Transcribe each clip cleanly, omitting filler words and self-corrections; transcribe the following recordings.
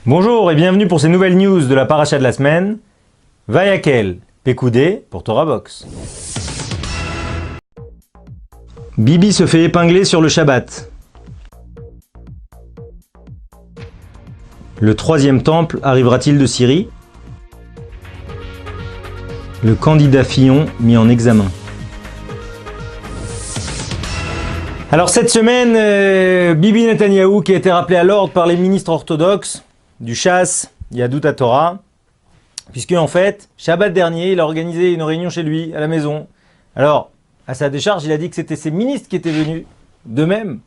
Bonjour et bienvenue pour ces nouvelles news de la paracha de la semaine. Vayakel, Pekoudé pour Torah Box. Bibi se fait épingler sur le Shabbat. Le troisième temple arrivera-t-il de Syrie? Le candidat Fillon mis en examen. Alors cette semaine, Bibi Netanyahou qui a été rappelé à l'ordre par les ministres orthodoxes du Chasse, Yadut Torah, puisque en fait, Shabbat dernier, il a organisé une réunion chez lui, à la maison. Alors, à sa décharge, il a dit que c'était ses ministres qui étaient venus, d'eux-mêmes,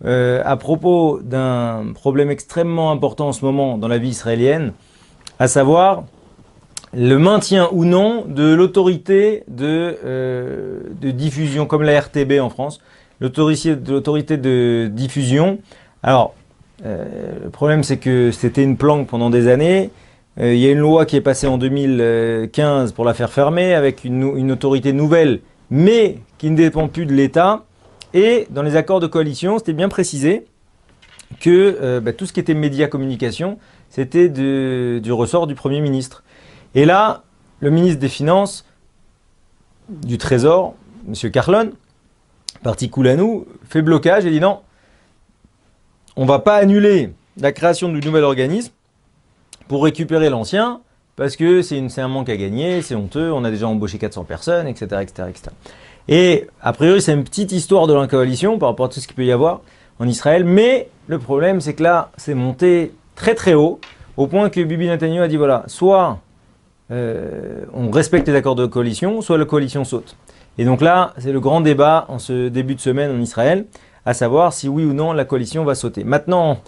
à propos d'un problème extrêmement important en ce moment dans la vie israélienne, à savoir le maintien ou non de l'autorité de diffusion, comme la RTB en France, l'autorité de diffusion. Alors, le problème, c'est que c'était une planque pendant des années. Il y a une loi qui est passée en 2015 pour la faire fermer, avec une autorité nouvelle, mais qui ne dépend plus de l'État. Et dans les accords de coalition, c'était bien précisé que tout ce qui était médias communication, c'était du ressort du Premier ministre. Et là, le ministre des Finances, du Trésor, M. Carlon, parti Koulanou, fait blocage et dit non, on ne va pas annuler la création du nouvel organisme pour récupérer l'ancien, parce que c'est un manque à gagner, c'est honteux, on a déjà embauché 400 personnes, etc. etc., etc. Et a priori, c'est une petite histoire de la coalition par rapport à tout ce qu'il peut y avoir en Israël, mais le problème, c'est que là, c'est monté très très haut, au point que Bibi Netanyahu a dit voilà, soit on respecte les accords de coalition, soit la coalition saute. Et donc là, c'est le grand débat en ce début de semaine en Israël, à savoir si oui ou non la coalition va sauter. Maintenant,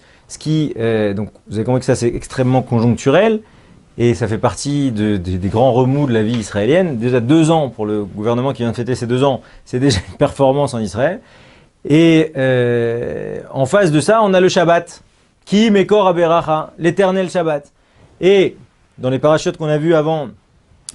donc vous avez compris que ça c'est extrêmement conjoncturel et ça fait partie des grands remous de la vie israélienne. Déjà 2 ans pour le gouvernement qui vient de fêter ses 2 ans, c'est déjà une performance en Israël. Et en face de ça, on a le Shabbat, qui Mekor Aberacha, l'éternel Shabbat. Et dans les parachutes qu'on a vus avant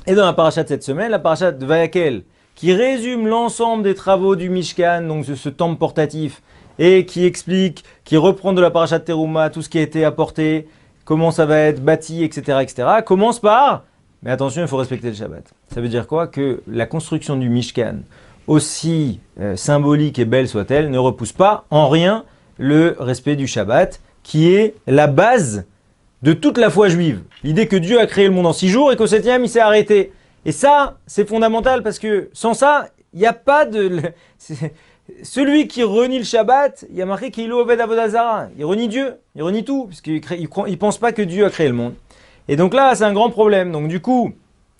et dans la paracha de cette semaine, la paracha de Vayakel, qui résume l'ensemble des travaux du Mishkan, donc de ce temple portatif, et qui explique, qui reprend de la paracha de Teruma tout ce qui a été apporté, comment ça va être bâti, etc., etc., commence par, mais attention, il faut respecter le Shabbat. Ça veut dire quoi? Que la construction du Mishkan, aussi symbolique et belle soit-elle, ne repousse pas en rien le respect du Shabbat, qui est la base de toute la foi juive. L'idée que Dieu a créé le monde en 6 jours et qu'au 7e, il s'est arrêté. Et ça, c'est fondamental parce que sans ça, il n'y a pas de... Celui qui renie le Shabbat, il y a marqué qu'il est Obed Avodazara. Il renie Dieu, il renie tout, parce qu'il ne pense pas que Dieu a créé le monde. Et donc là, c'est un grand problème. Donc du coup,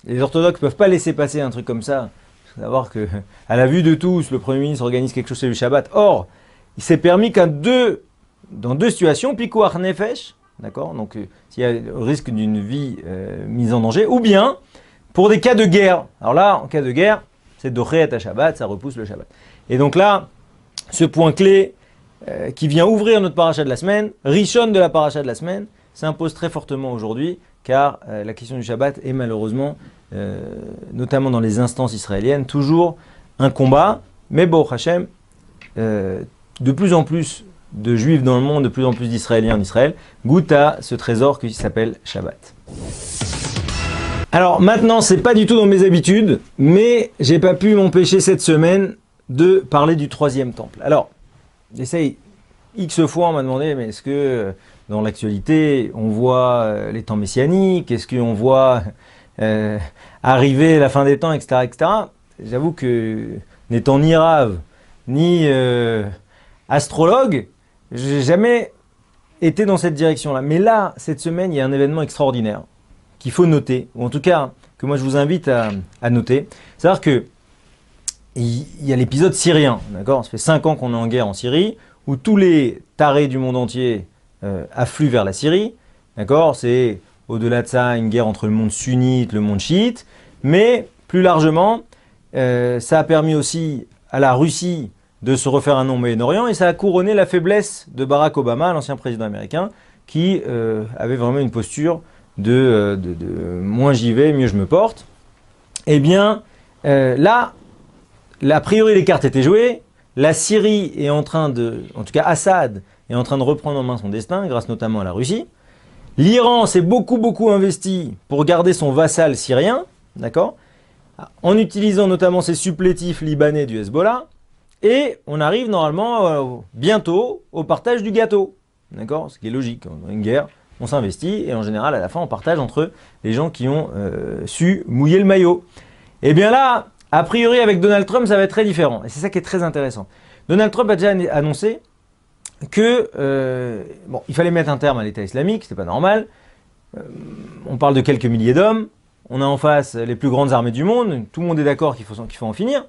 les orthodoxes ne peuvent pas laisser passer un truc comme ça. Il faut savoir qu'à la vue de tous, le Premier ministre organise quelque chose sur le Shabbat. Or, il s'est permis dans 2 situations, Pikuach Nefesh, d'accord, donc s'il y a le risque d'une vie mise en danger, ou bien pour des cas de guerre. Alors là, en cas de guerre, c'est Dochet à Shabbat, ça repousse le Shabbat. Et donc là, ce point clé qui vient ouvrir notre paracha de la semaine, Rishon de la paracha de la semaine, s'impose très fortement aujourd'hui, car la question du Shabbat est malheureusement, notamment dans les instances israéliennes, toujours un combat. Mais bon, Hachem, de plus en plus de Juifs dans le monde, de plus en plus d'Israéliens en Israël, goûtent à ce trésor qui s'appelle Shabbat. Alors maintenant, c'est pas du tout dans mes habitudes, mais j'ai pas pu m'empêcher cette semaine de parler du 3e temple. Alors, j'essaye X fois, on m'a demandé, mais est-ce que dans l'actualité, on voit les temps messianiques, est-ce qu'on voit arriver la fin des temps, etc., etc. J'avoue que n'étant ni rave, ni astrologue, j'ai jamais été dans cette direction-là. Mais là, cette semaine, il y a un événement extraordinaire qu'il faut noter, ou en tout cas que moi je vous invite à noter. C'est-à-dire que il y a l'épisode syrien, d'accord? Ça fait 5 ans qu'on est en guerre en Syrie, où tous les tarés du monde entier affluent vers la Syrie, d'accord? C'est au-delà de ça une guerre entre le monde sunnite, le monde chiite, mais plus largement, ça a permis aussi à la Russie de se refaire un nom au Moyen-Orient, et ça a couronné la faiblesse de Barack Obama, l'ancien président américain, qui avait vraiment une posture de moins j'y vais, mieux je me porte. Eh bien, là, a priori les cartes étaient jouées, la Syrie est en train en tout cas Assad est en train de reprendre en main son destin, grâce notamment à la Russie, L'Iran s'est beaucoup investi pour garder son vassal syrien, d'accord, en utilisant notamment ses supplétifs libanais du Hezbollah. Et on arrive normalement bientôt au partage du gâteau, d'accord, ce qui est logique. Dans une guerre, on s'investit et en général, à la fin, on partage entre les gens qui ont su mouiller le maillot. Et bien là, a priori, avec Donald Trump, ça va être très différent. Et c'est ça qui est très intéressant. Donald Trump a déjà annoncé que bon, il fallait mettre un terme à l'État islamique, c'était pas normal. On parle de quelques milliers d'hommes. On a en face les plus grandes armées du monde. Tout le monde est d'accord qu'il faut en finir.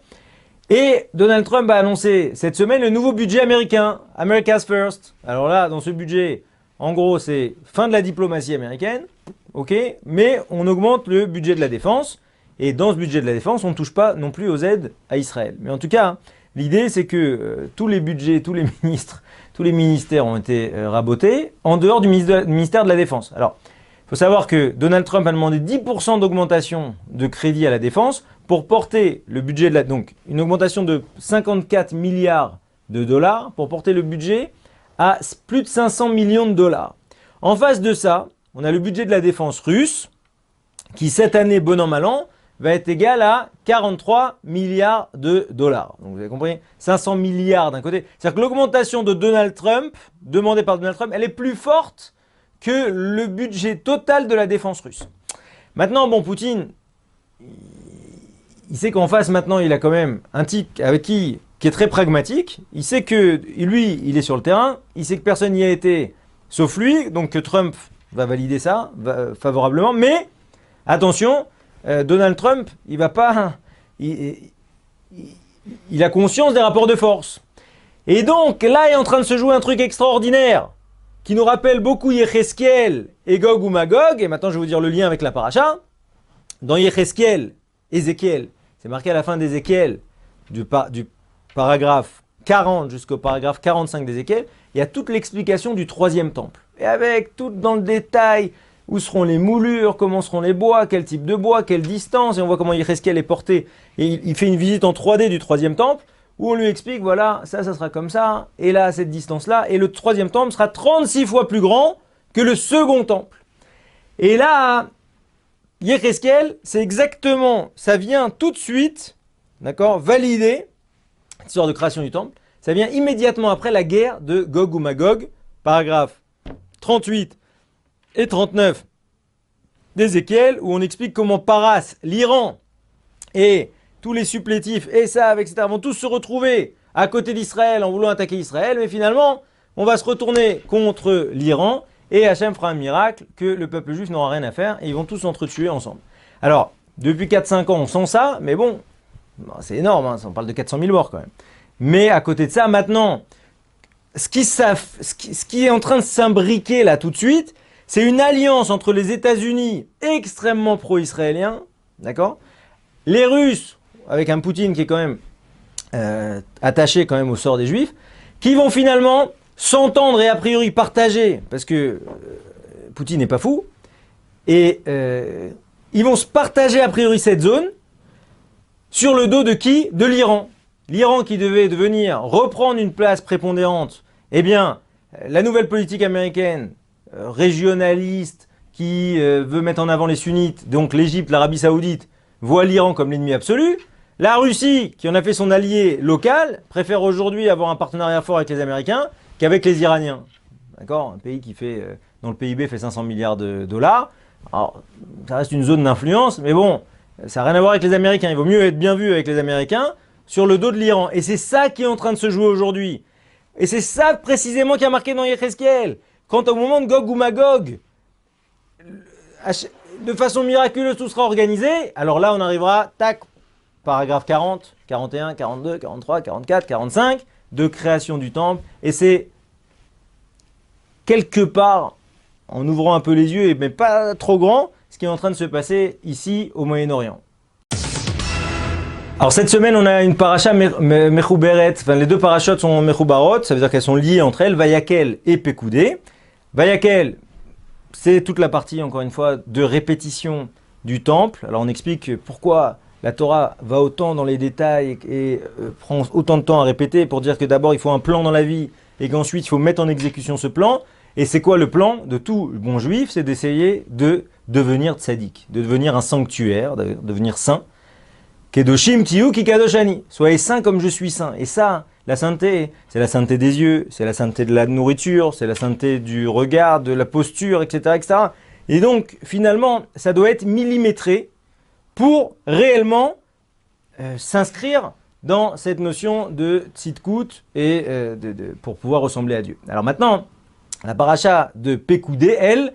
Et Donald Trump a annoncé cette semaine le nouveau budget américain, America's First. Alors là, dans ce budget, en gros, c'est fin de la diplomatie américaine, ok, mais on augmente le budget de la défense. Et dans ce budget de la défense, on ne touche pas non plus aux aides à Israël. Mais en tout cas, hein, l'idée, c'est que tous les budgets, tous les ministres, tous les ministères ont été rabotés en dehors du ministère de la Défense. Alors, il faut savoir que Donald Trump a demandé 10% d'augmentation de crédit à la défense pour porter le budget de la... Donc, une augmentation de 54 milliards de dollars pour porter le budget à plus de 500 millions de dollars. En face de ça, on a le budget de la défense russe qui, cette année, bon an, mal an, va être égal à 43 milliards de dollars. Donc, vous avez compris, 500 milliards d'un côté. C'est-à-dire que l'augmentation de Donald Trump, demandée par Donald Trump, elle est plus forte que le budget total de la défense russe. Maintenant, bon, Poutine, il sait qu'en face, maintenant, il a quand même un type avec qui est très pragmatique. Il sait que lui, il est sur le terrain. Il sait que personne n'y a été sauf lui. Donc, que Trump va valider ça favorablement. Mais, attention, Donald Trump, il va pas... Il a conscience des rapports de force. Et donc, là est en train de se jouer un truc extraordinaire qui nous rappelle beaucoup Yecheskel et Gog ou Magog. Et maintenant, je vais vous dire le lien avec la paracha. Dans Yecheskel, Ézéchiel, c'est marqué à la fin d'Ézéchiel, du paragraphe 40 jusqu'au paragraphe 45 d'Ézéchiel, il y a toute l'explication du troisième temple. Et avec tout dans le détail, où seront les moulures, comment seront les bois, quel type de bois, quelle distance, et on voit comment Yecheskel est porté. Et il fait une visite en 3D du troisième temple, où on lui explique, voilà, ça sera comme ça, et là, à cette distance-là, et le troisième temple sera 36 fois plus grand que le second temple. Et là, Yecheskel, c'est exactement, ça vient tout de suite, d'accord, valider cette histoire de création du temple. Ça vient immédiatement après la guerre de Gog ou Magog, paragraphe 38 et 39 d'Ézéchiel, où on explique comment Paras, l'Iran et tous les supplétifs, Esav, etc., vont tous se retrouver à côté d'Israël en voulant attaquer Israël, mais finalement, on va se retourner contre l'Iran, et Hachem fera un miracle que le peuple juif n'aura rien à faire, et ils vont tous s'entretuer ensemble. Alors, depuis 4-5 ans, on sent ça, mais bon, c'est énorme, hein, on parle de 400 000 morts quand même. Mais à côté de ça, maintenant, ce qui est en train de s'imbriquer là tout de suite, c'est une alliance entre les États-Unis extrêmement pro-israéliens, d'accord, les Russes, avec un Poutine qui est quand même attaché quand même au sort des Juifs, qui vont finalement s'entendre et a priori partager, parce que Poutine n'est pas fou, et ils vont se partager a priori cette zone sur le dos de qui? De l'Iran. L'Iran qui devait devenir reprendre une place prépondérante, eh bien, la nouvelle politique américaine régionaliste qui veut mettre en avant les sunnites, donc l'Égypte, l'Arabie Saoudite, voit l'Iran comme l'ennemi absolu. La Russie, qui en a fait son allié local, préfère aujourd'hui avoir un partenariat fort avec les Américains qu'avec les Iraniens. D'accord? Un pays qui fait, dont le PIB fait 500 milliards de dollars. Alors, ça reste une zone d'influence, mais bon, ça n'a rien à voir avec les Américains. Il vaut mieux être bien vu avec les Américains sur le dos de l'Iran. Et c'est ça qui est en train de se jouer aujourd'hui. Et c'est ça précisément qui a marqué dans Yecheskel. Quand au moment de Gog ou Magog, de façon miraculeuse, tout sera organisé, alors là, on arrivera, tac, paragraphe 40, 41, 42, 43, 44, 45, de création du temple. Et c'est quelque part, en ouvrant un peu les yeux, mais pas trop grand, ce qui est en train de se passer ici au Moyen-Orient. Alors cette semaine, on a une paracha Mechuberet, enfin les deux parachutes sont Mechubarot, ça veut dire qu'elles sont liées entre elles, Vayakel et Pekoudé. Vayakel, c'est toute la partie, encore une fois, de répétition du temple. Alors on explique pourquoi la Torah va autant dans les détails et prend autant de temps à répéter pour dire que d'abord il faut un plan dans la vie et qu'ensuite il faut mettre en exécution ce plan. Et c'est quoi le plan de tout bon juif? C'est d'essayer de devenir tzaddik, de devenir un sanctuaire, de devenir saint. Kedoshim tiyu ki kadoshani. Soyez saints comme je suis saint. Et ça, la sainteté, c'est la sainteté des yeux, c'est la sainteté de la nourriture, c'est la sainteté du regard, de la posture, etc., etc. Et donc, finalement, ça doit être millimétré pour réellement s'inscrire dans cette notion de tzidkout et pour pouvoir ressembler à Dieu. Alors maintenant, la paracha de Pekoudé, elle,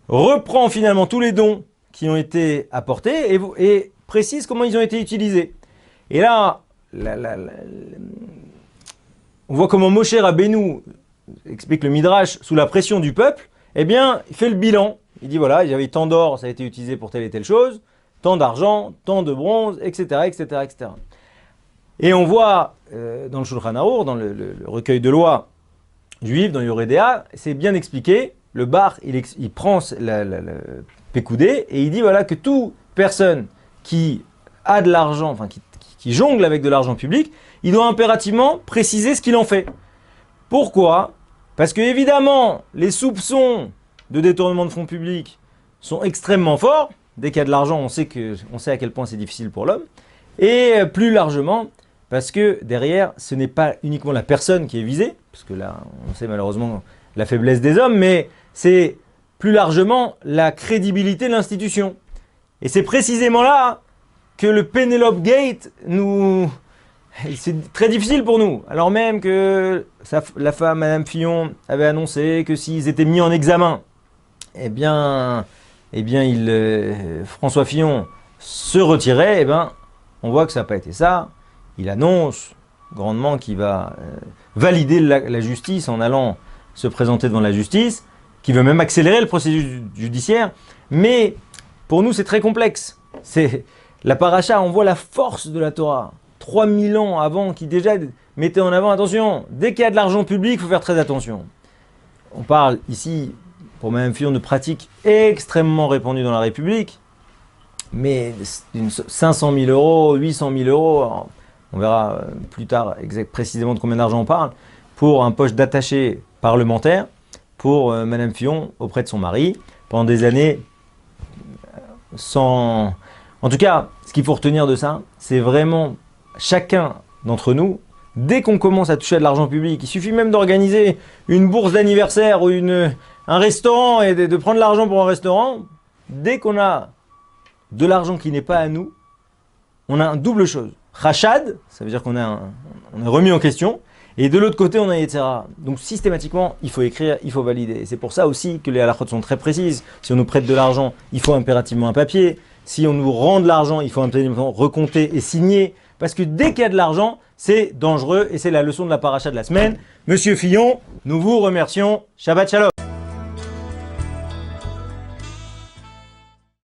reprend finalement tous les dons qui ont été apportés et précise comment ils ont été utilisés. Et là, on voit comment Moshe Rabbeinu, explique le Midrash, sous la pression du peuple, eh bien, il fait le bilan. Il dit voilà, il y avait tant d'or, ça a été utilisé pour telle et telle chose, tant d'argent, tant de bronze, etc., etc., etc. Et on voit dans le Shulchan Arour, dans le recueil de lois juives, dans Yoredea, c'est bien expliqué. Le bar, il prend le Pekoudé et il dit voilà que toute personne qui a de l'argent, enfin qui jongle avec de l'argent public, il doit impérativement préciser ce qu'il en fait. Pourquoi? Parce que évidemment, les soupçons de détournement de fonds publics sont extrêmement forts. Dès qu'il y a de l'argent, on sait à quel point c'est difficile pour l'homme. Et plus largement, parce que derrière, ce n'est pas uniquement la personne qui est visée, parce que là, on sait malheureusement la faiblesse des hommes, mais c'est plus largement la crédibilité de l'institution. Et c'est précisément là que le Penelope Gate c'est très difficile pour nous. Alors même que la femme, Madame Fillon, avait annoncé que s'ils étaient mis en examen, eh bien François Fillon se retirait, eh bien, on voit que ça n'a pas été ça. Il annonce grandement qu'il va valider la justice en allant se présenter devant la justice, qu'il veut même accélérer le processus judiciaire. Mais pour nous, c'est très complexe. La paracha, on voit la force de la Torah. 3000 ans avant, qui déjà mettait en avant, attention, dès qu'il y a de l'argent public, il faut faire très attention. On parle ici, pour Mme Fillon, de pratiques extrêmement répandues dans la République, mais 500 000 euros, 800 000 euros, on verra plus tard précisément de combien d'argent on parle, pour un poste d'attaché parlementaire, pour Mme Fillon auprès de son mari, pendant des années sans... En tout cas, ce qu'il faut retenir de ça, c'est vraiment chacun d'entre nous, dès qu'on commence à toucher à de l'argent public, il suffit même d'organiser une bourse d'anniversaire ou un restaurant et de prendre l'argent pour un restaurant, dès qu'on a de l'argent qui n'est pas à nous, on a une double chose. Rachad, ça veut dire qu'on est remis en question, et de l'autre côté, on a etc. Donc systématiquement, il faut écrire, il faut valider. Et c'est pour ça aussi que les halakhot sont très précises. Si on nous prête de l'argent, il faut impérativement un papier. Si on nous rend de l'argent, il faut impérativement recompter et signer. Parce que dès qu'il y a de l'argent, c'est dangereux et c'est la leçon de la paracha de la semaine. Monsieur Fillon, nous vous remercions. Shabbat Shalom.